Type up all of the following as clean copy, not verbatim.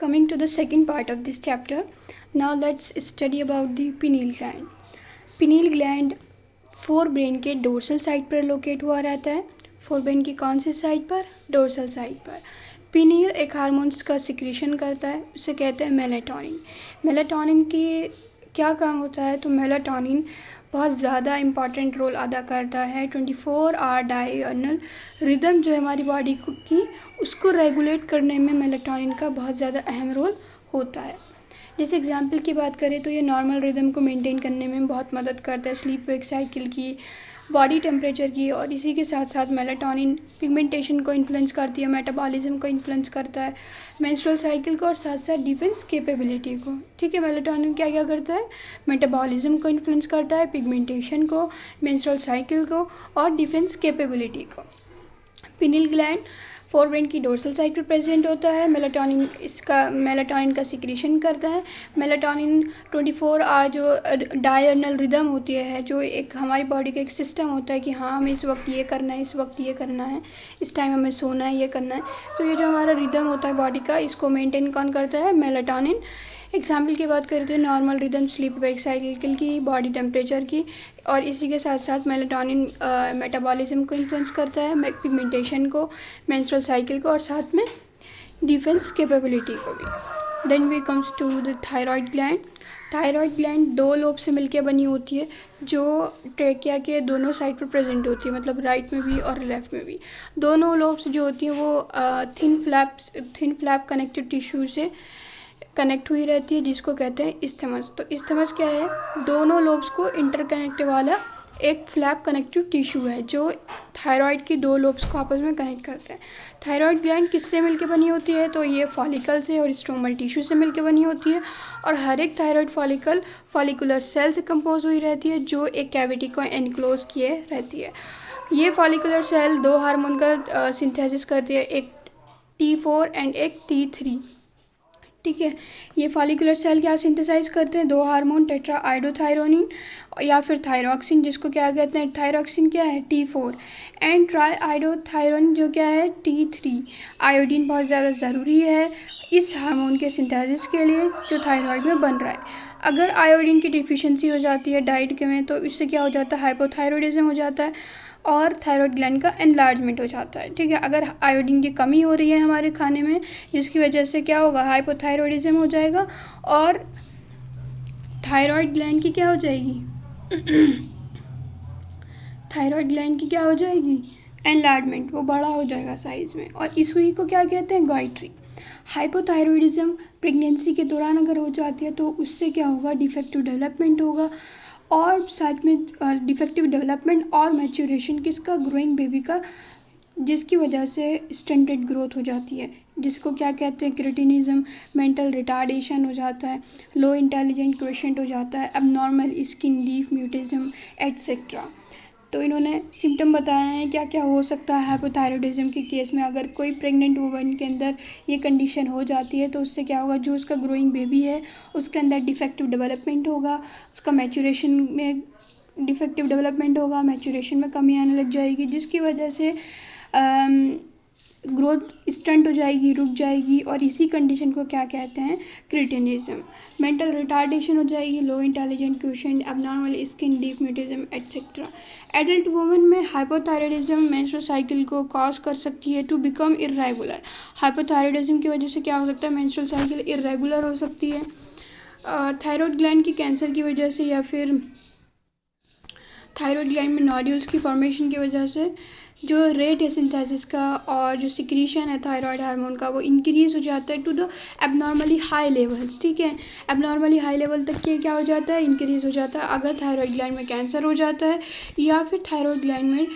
Coming to the second part of this chapter, now let's study about the pineal gland. Pineal gland forebrain के dorsal side पर locate हुआ रहता है। Forebrain की कौन सी साइड पर? डोर्सल साइड पर। पिनील एक हार्मोन्स का सिक्रीशन करता है, उसे कहते हैं मेलाटोनिन। मेलाटोनिन की क्या काम होता है? तो मेलाटोनिन बहुत ज़्यादा इम्पॉर्टेंट रोल अदा करता है 24 आवर डायर्नल रिदम जो है हमारी बॉडी की, उसको रेगुलेट करने में मेलाटोनिन का बहुत ज़्यादा अहम रोल होता है। जैसे एग्जांपल की बात करें तो ये नॉर्मल रिदम को मेंटेन करने में बहुत मदद करता है, स्लीप वेक साइकिल की, बॉडी टेम्परेचर की, और इसी के साथ साथ मेलाटोनिन पिगमेंटेशन को इन्फ्लुएंस करती है, मेटाबॉलिज्म को इन्फ्लुएंस करता है, मेंस्ट्रुअल साइकिल को, और साथ साथ डिफेंस कैपेबिलिटी को। ठीक है, मेलाटोनिन क्या क्या करता है? मेटाबॉलिज्म को इन्फ्लुएंस करता है, पिगमेंटेशन को, मेंस्ट्रुअल साइकिल को, और डिफेंस कैपेबिलिटी को। पिनील ग्लैंड फोर ब्रेन की डोर्सल साइड पर प्रेजेंट होता है। मेलाटोनिन का सिक्रीशन करता है। मेलाटोनिन 24 आवर जो डायर्नल रिदम होती है, जो एक हमारी बॉडी का एक सिस्टम होता है कि हाँ हमें इस वक्त ये करना है, इस वक्त ये करना है, इस टाइम हमें सोना है, ये करना है, तो ये जो हमारा रिदम होता है बॉडी का, इसको मेंटेन कौन करता है? मेलाटोनिन। एग्जाम्पल की बात करें तो normal rhythm, sleep wake cycle की, बॉडी टेम्परेचर की, और इसी के साथ साथ मेलाटोनिन मेटाबॉलिज्म को इन्फ्लुएंस करता है, पिगमेंटेशन को, मेंस्ट्रुअल साइकिल को, और साथ में डिफेंस कैपेबिलिटी को भी। Then we comes to the thyroid gland. Thyroid gland दो लोब से मिलकर बनी होती है, जो ट्रेकिया के दोनों साइड पर प्रेजेंट होती है, मतलब राइट में भी और लेफ़्ट में भी। दोनों लोब्स जो होती हैं वो थिन फ्लैप कनेक्टिव टिश्यू से कनेक्ट हुई रहती है, जिसको कहते हैं इस्थमस। तो इस्थमस क्या है? दोनों लोब्स को इंटरकनेक्ट वाला एक फ्लैप कनेक्टिव टिश्यू है, जो थायराइड की दो लोब्स को आपस में कनेक्ट करते हैं। थायराइड ग्लैंड किससे मिलकर बनी होती है? तो ये फॉलिकल से और स्ट्रोमल टिश्यू से मिलकर बनी होती है, और हर एक थायराइड फॉलिकल फॉलिकुलर सेल से कंपोज हुई रहती है, जो एक कैविटी को एनक्लोज किए रहती है। ये फॉलिकुलर सेल दो हार्मोन का सिंथेसिस करती है, एक T4 एंड एक T3। ठीक है, ये फॉलिकुलर सेल क्या सिंथेसाइज करते हैं? दो हार्मोन, टेट्रा आइडोथायरोनिन या फिर थायरॉक्सिन, जिसको क्या कहते हैं? थायरॉक्सिन क्या है? T4, एंड ट्राई आइडोथायरोनिन जो क्या है? T3। आयोडीन बहुत ज़्यादा ज़रूरी है इस हार्मोन के सिंथेसिस के लिए जो थायराइड में बन रहा है। अगर आयोडीन की डिफिशिएंसी हो जाती है डाइट के में, तो इससे क्या हो जाता है? हाइपोथायरॉयडिज्म हो जाता है और थायराइड ग्लैंड का एनलार्जमेंट हो जाता है। ठीक है, अगर आयोडीन की कमी हो रही है हमारे खाने में, जिसकी वजह से क्या होगा? हाइपोथायरॉयडिज्म हो जाएगा, और थायराइड ग्लैंड की क्या हो जाएगी? थायराइड ग्लैंड की क्या हो जाएगी? एनलार्जमेंट, वो बड़ा हो जाएगा साइज़ में, और इस हुई को क्या कहते हैं? गॉइट्री। हाइपोथायरॉयडिज्म प्रेगनेंसी के दौरान अगर हो जाती है तो उससे क्या होगा? डिफेक्टिव डेवलपमेंट होगा, और साथ में डिफेक्टिव डेवलपमेंट और मैच्योरेशन किसका? ग्रोइंग बेबी का, जिसकी वजह से स्टंटेड ग्रोथ हो जाती है, जिसको क्या कहते हैं? क्रिटिनिज्म, मेंटल रिटार्डेशन हो जाता है, लो इंटेलिजेंट क्वेश्चन हो जाता है, abnormal skin deaf mutism etcetera. तो इन्होंने सिम्टम बताए हैं क्या क्या हो सकता है हाइपोथायरॉयडिज्म के केस में। अगर कोई प्रेग्नेंट वुमन के अंदर ये कंडीशन हो जाती है तो उससे क्या होगा? जो उसका ग्रोइंग बेबी है उसके अंदर डिफेक्टिव डेवलपमेंट होगा, उसका मैच्योरेशन में डिफेक्टिव डेवलपमेंट होगा, मैच्योरेशन में कमी आने लग जाएगी, जिसकी वजह से ग्रोथ स्टंट हो जाएगी, रुक जाएगी, और इसी कंडीशन को क्या कहते हैं? क्रिटिनिज्म। मेंटल रिटार्डेशन हो जाएगी, low intelligence quotient, abnormal skin deaf mutism etcetera. Adult women में हाइपोथायरॉयडिज्म मेंस्ट्रुअल साइकिल को कॉज कर सकती है टू बिकम इरेगुलर। हाइपोथायरॉयडिज्म की वजह से क्या हो सकता है? मेंस्ट्रुअल साइकिल इरेगुलर हो सकती है। थायराइड ग्लैंड की कैंसर की वजह से, या फिर थायराइड ग्लैंड में नोड्यूल्स की फॉर्मेशन की वजह से जो रेट है सिंथेसिस का और जो सिक्रीशन है थायराइड हार्मोन का, वो इंक्रीज़ हो जाता है to the abnormally high levels. ठीक है, एबनॉर्मली हाई लेवल तक के क्या हो जाता है? इंक्रीज़ हो जाता है अगर थायराइड ग्लैंड में कैंसर हो जाता है, या फिर थायराइड ग्लैंड में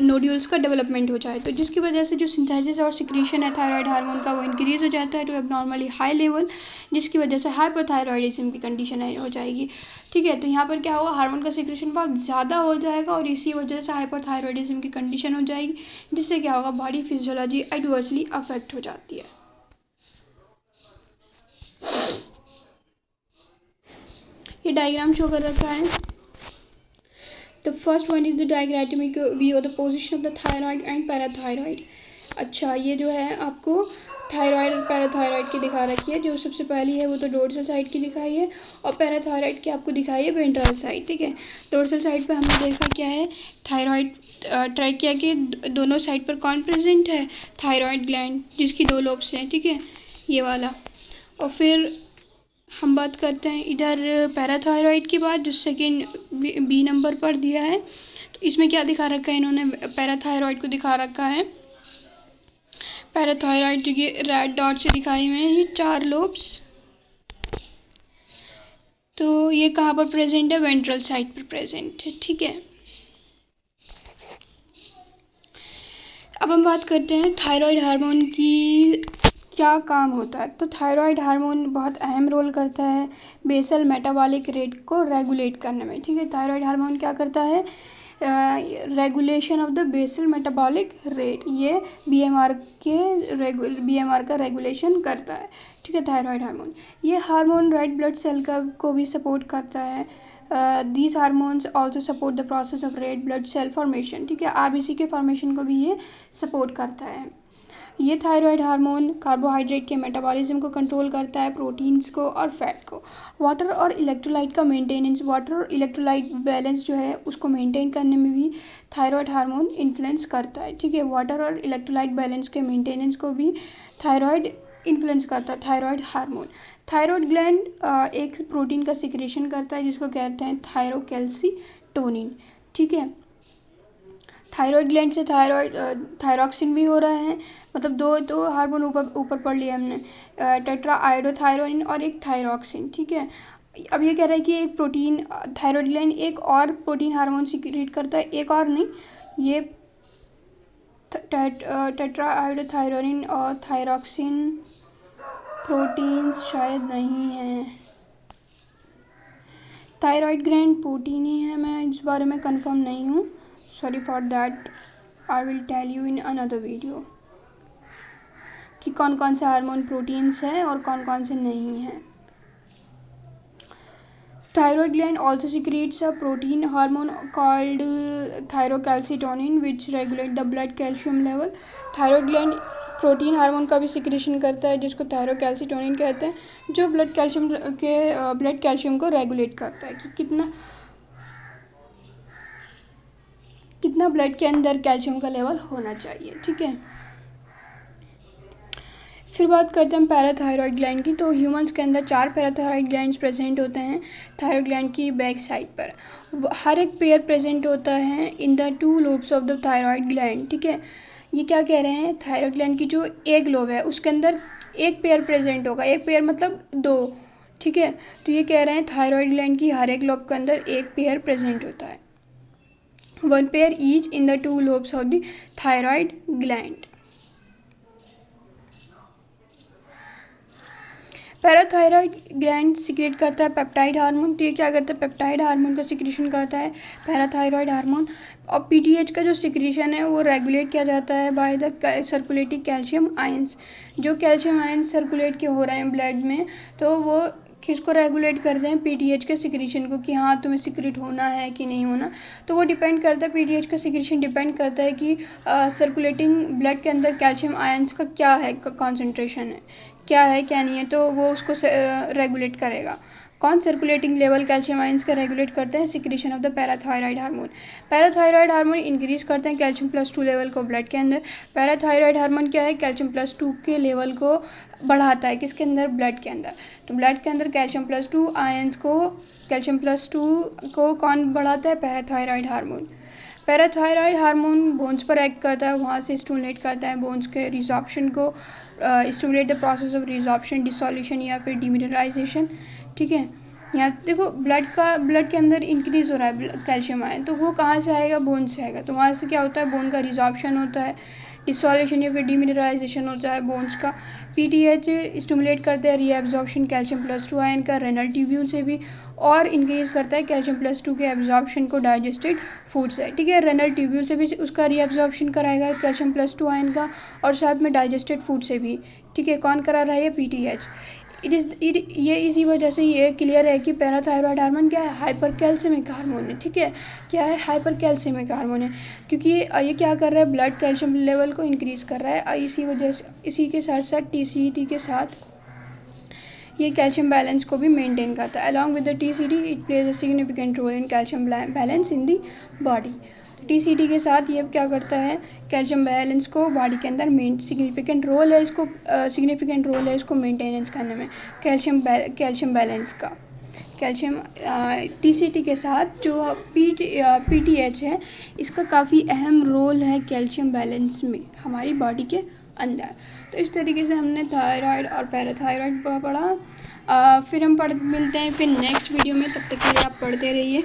नोड्यूल्स का डेवलपमेंट हो जाए, तो जिसकी वजह से जो सिंथेसिस और सिक्रीशन है थायराइड हार्मोन का, वो इंक्रीज़ हो जाता है टू एबनॉर्मली हाई लेवल, जिसकी वजह से हाइपरथायरॉयडिज्म की कंडीशन हो जाएगी। ठीक है, तो यहाँ पर क्या होगा? हार्मोन का सिक्रेशन बहुत ज़्यादा हो जाएगा, और इसी वजह से हाइपरथायरॉयडिज्म की कंडीशन हो जाएगी, जिससे क्या होगा? बॉडी फिजियोलॉजी एडवर्सली अफेक्ट हो जाती है। ये डायग्राम शो कर रखा है। The first one is the diagrammatic view of the position of the thyroid and parathyroid. अच्छा, ये जो है आपको थायराइड और पैराथायराइड की दिखा रखी है। जो सबसे पहली है वो तो डोर्सल साइड की दिखाई है और पैराथायराइड की आपको दिखाई है वेंट्रल साइड। ठीक है, डोर्सल साइड पे हमने देखा क्या है, थायराइड ट्रैक किया कि दोनों साइड पर कौन प्रेजेंट है, थायराइड ग्लैंड, जिसकी 2 लोब्स हैं। ठीक है, ये वाला। और फिर हम बात करते हैं इधर पैराथायराइड की बात, जो सेकेंड बी नंबर पर दिया है। तो इसमें क्या दिखा रखा है इन्होंने, पैराथायराइड को दिखा रखा है। पैराथायराइड जो कि रेड डॉट से दिखाए हुए हैं, ये 4 लोब्स। तो ये कहाँ पर प्रेजेंट है, वेंट्रल साइड पर प्रेजेंट है। ठीक है, अब हम बात करते हैं थायराइड हार्मोन की क्या काम होता है। तो थायराइड हार्मोन बहुत अहम रोल करता है बेसल मेटाबॉलिक रेट को रेगुलेट करने में। ठीक है, थायराइड हार्मोन क्या करता है, regulation of the basal metabolic rate, ये बीएमआर का रेगुलेशन करता है। ठीक है, थायराइड हार्मोन, ये हार्मोन रेड ब्लड सेल को भी सपोर्ट करता है। These hormones also support the process of red blood cell formation. ठीक है, आरबीसी के फॉर्मेशन को भी ये सपोर्ट करता है। ये थायराइड हार्मोन कार्बोहाइड्रेट के मेटाबॉलिज्म को कंट्रोल करता है, प्रोटीन्स को और फैट को। वाटर और इलेक्ट्रोलाइट का मेंटेनेंस, वाटर और इलेक्ट्रोलाइट बैलेंस जो है उसको मेंटेन करने में भी थायराइड हार्मोन इन्फ्लुएंस करता है। ठीक है, वाटर और इलेक्ट्रोलाइट बैलेंस के मेंटेनेंस को भी थायराइड इन्फ्लुएंस करता है, थायराइड हार्मोन। थायराइड ग्लैंड एक प्रोटीन का सिक्रेशन करता है जिसको कहते हैं थायरोकैल्सीटोनिन। ठीक है, थायराइड ग्लैंड से थायरॉक्सिन भी हो रहा है, मतलब दो हार्मोन ऊपर पढ़ लिया हमने, टेट्रा आयोडोथायरोनिन और एक थायरॉक्सिन। ठीक है, अब ये कह रहा है कि एक प्रोटीन, थायराइड ग्लैंड एक और प्रोटीन हार्मोन सिक्रेट करता है, एक और नहीं, ये टेट्रा आयोडोथायरोनिन और थायरॉक्सिन प्रोटीन्स शायद नहीं हैं, थायराइड ग्लैंड प्रोटीन ही है, मैं इस बारे में कंफर्म नहीं हूँ, sorry for that, I will tell you in another video कि कौन कौन से हार्मोन प्रोटीन्स हैं और कौन कौन से नहीं हैं। Thyroid gland also secretes a protein hormone called thyrocalcitonin which regulate the blood calcium level. Thyroid gland protein hormone का भी सिक्रेशन करता है जिसको थायरोकैल्सीटोनिन कहते हैं, जो ब्लड कैल्शियम को रेगुलेट करता है कि कितना ब्लड के अंदर कैल्शियम का लेवल होना चाहिए। ठीक है, फिर बात करते हैं पैराथायरॉयड ग्लैंड की। तो ह्यूमंस के अंदर 4 पैराथायरॉयड ग्लैंड्स प्रेजेंट होते हैं थायरॉयड ग्लैंड की बैक साइड पर। हर एक पेयर प्रेजेंट होता है इन the 2 lobes of the thyroid gland. ठीक है, ये क्या कह रहे हैं, थायरॉयड ग्लैंड की जो एक लोब है उसके अंदर एक पेयर प्रेजेंट होगा, एक पेयर मतलब 2। ठीक है, तो ये कह रहे हैं थायरॉयड ग्लैंड की हर एक लोब के अंदर एक पेयर प्रेजेंट होता है, 1 pair each in the 2 lobes of the thyroid gland. Parathyroid gland secrete करता है पेप्टाइड हार्मोन। तो ये क्या करता है, पेप्टाइड हार्मोन का सिक्रेशन करता है पैराथायरॉयड हार्मोन। और पीटीएच का जो सिक्रेशन है वो रेगुलेट किया जाता है by the circulating calcium ions. जो कैल्शियम आयंस सर्कुलेट के हो रहे हैं ब्लड में, तो वो किसको रेगुलेट करते हैं, पीटीएच के सिक्रेशन को, कि हाँ तुम्हें सिक्रेट होना है कि नहीं होना। तो वो डिपेंड करता है, पीटीएच का सिक्रेशन डिपेंड करता है कि सर्कुलेटिंग ब्लड के अंदर कैल्शियम आयंस का क्या है, कॉन्सेंट्रेशन है, क्या है क्या नहीं है, तो वो उसको रेगुलेट करेगा। कौन, सर्कुलेटिंग लेवल कैल्शियम आयंस का रेगुलेट करते हैं, secretion of the parathyroid hormone. Parathyroid hormone increase करते हैं कैल्शियम +2 लेवल को ब्लड के अंदर। पैराथायरॉयड हार्मोन क्या है, कैल्शियम +2 के लेवल को बढ़ाता है, किसके अंदर, ब्लड के अंदर। तो ब्लड के अंदर कैल्शियम +2 आयंस को, कैल्शियम +2 को कौन बढ़ाता है, parathyroid hormone. Parathyroid hormone bones पर एक्ट करता है, वहाँ से स्टिमुलेट करता है बोन्स के रिजॉर्प्शन को, stimulate the process of resorption, dissolution या फिर डिमिनरलाइजेशन। ठीक है, यहाँ देखो ब्लड के अंदर इंक्रीज़ हो रहा है कैल्शियम आयन, तो वो कहाँ से आएगा, बोन से आएगा। तो वहाँ से क्या होता है, बोन का रिजॉर्प्शन होता है, डिसोल्यूशन या फिर डिमिनरलाइजेशन होता है बोन्स का। पीटीएच स्टिमुलेट करते हैं रीएब्जॉर्प्शन कैल्शियम +2 आयन का रेनल ट्यूब्यूल से भी, और इंक्रीज करता है कैल्शियम +2 के एब्जॉर्प्शन को डाइजेस्टेड फूड से। ठीक है, रेनल ट्यूब्यूल से भी उसका रीएब्जॉर्प्शन कराएगा कैल्शियम +2 आयन का, और साथ में डाइजेस्टेड फूड से भी। ठीक है, कौन करा रहा है, पीटीएच। ये इसी वजह से ये क्लियर है कि पैराथायरॉयड हार्मोन क्या है, हाइपर कैल्शियमिक हार्मोन है। ठीक है, क्या है, हाइपर कैल्शियमिक हार्मोन है, क्योंकि ये क्या कर रहा है, ब्लड कैल्शियम लेवल को इंक्रीज़ कर रहा है। इसी वजह से इसी के साथ साथ TCT के साथ ये कैल्शियम बैलेंस को भी मेंटेन करता है। Along with the TCT it plays a significant role in calcium balance in the body. TCT के साथ ये क्या करता है, कैल्शियम बैलेंस को बॉडी के अंदर सिग्निफिकेंट रोल है इसको मेंटेनेंस करने में, कैल्शियम बैलेंस का। कैल्शियम TCT के साथ जो PTH है, इसका काफ़ी अहम रोल है कैल्शियम बैलेंस में हमारी बॉडी के अंदर। तो इस तरीके से हमने थायराइड और पैराथायराइड पढ़ा। फिर हम मिलते हैं फिर नेक्स्ट वीडियो में। तब तक के लिए आप पढ़ते रहिए।